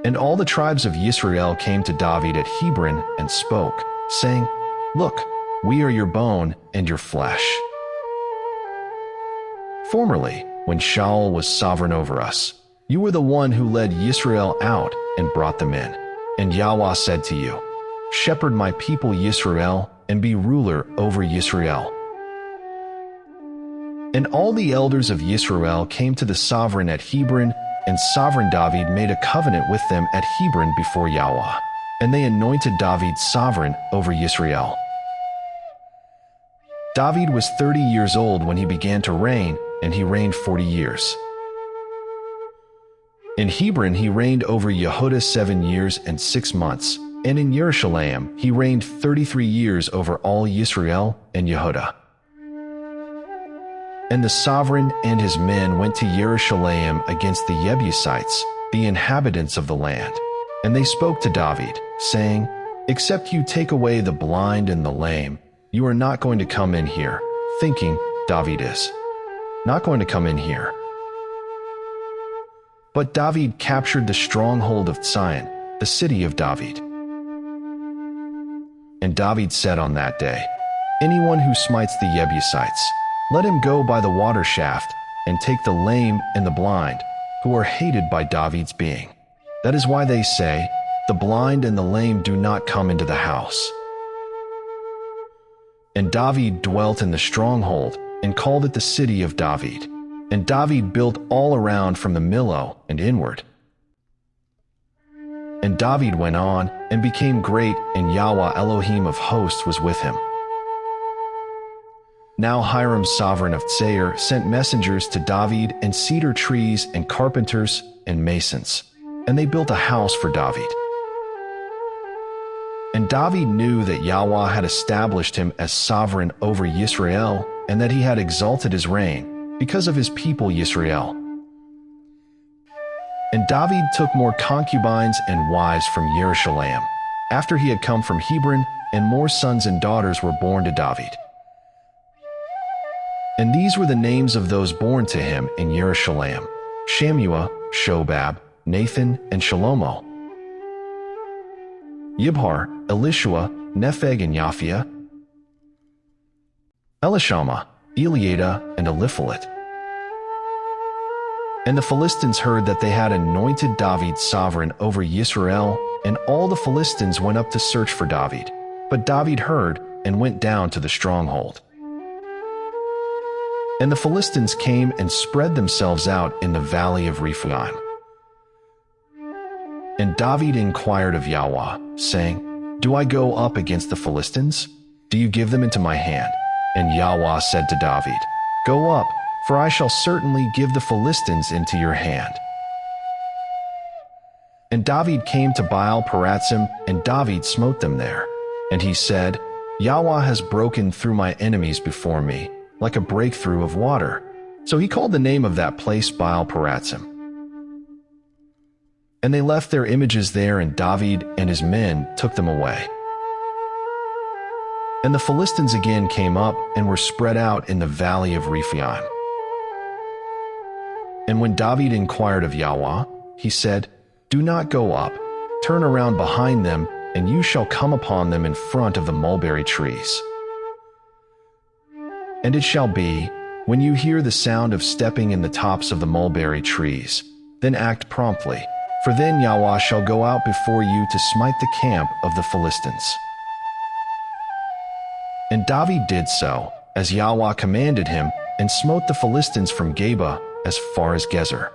And all the tribes of Israel came to David at Hebron and spoke, saying, Look, we are your bone and your flesh. Formerly, when Shaul was sovereign over us, you were the one who led Israel out and brought them in. And Yahweh said to you, Shepherd my people Israel, and be ruler over Israel. And all the elders of Israel came to the sovereign at Hebron, and sovereign David made a covenant with them at Hebron before Yahweh, and they anointed David sovereign over Israel. David was 30 years old when he began to reign, and he reigned 40 years. In Hebron he reigned over Yehudah 7 years and 6 months, and in Jerusalem he reigned 33 years over all Israel and Yehudah. And the sovereign and his men went to Jerusalem against the Jebusites, the inhabitants of the land. And they spoke to David, saying, Except you take away the blind and the lame, you are not going to come in here, thinking, David is not going to come in here. But David captured the stronghold of Zion, the city of David. And David said on that day, Anyone who smites the Jebusites, let him go by the water shaft, and take the lame and the blind, who are hated by David's being. That is why they say, The blind and the lame do not come into the house. And David dwelt in the stronghold, and called it the city of David. And David built all around from the Millo and inward. And David went on, and became great, and Yahweh Elohim of hosts was with him. Now Hiram sovereign of Seir sent messengers to David, and cedar trees, and carpenters, and masons. And they built a house for David. And David knew that Yahweh had established him as sovereign over Israel, and that he had exalted his reign, because of his people Israel. And David took more concubines and wives from Jerusalem, after he had come from Hebron, and more sons and daughters were born to David. And these were the names of those born to him in Jerusalem: Shemu'el, Shobab, Nathan, and Shalomo. Yibhar, Elishua, Nepheg, and Yaphia. Elishama, Eliada, and Eliphalet. And the Philistines heard that they had anointed David sovereign over Israel, and all the Philistines went up to search for David. But David heard, and went down to the stronghold. And the Philistines came and spread themselves out in the valley of Rephaim. And David inquired of Yahweh, saying, Do I go up against the Philistines? Do you give them into my hand? And Yahweh said to David, Go up, for I shall certainly give the Philistines into your hand. And David came to Baal Perazim, and David smote them there. And he said, Yahweh has broken through my enemies before me, like a breakthrough of water. So he called the name of that place Baal Perazim. And they left their images there, and David and his men took them away. And the Philistines again came up, and were spread out in the valley of Rephaim. And when David inquired of Yahweh, he said, Do not go up, turn around behind them, and you shall come upon them in front of the mulberry trees. And it shall be, when you hear the sound of stepping in the tops of the mulberry trees, then act promptly, for then Yahweh shall go out before you to smite the camp of the Philistines. And David did so, as Yahweh commanded him, and smote the Philistines from Geba as far as Gezer.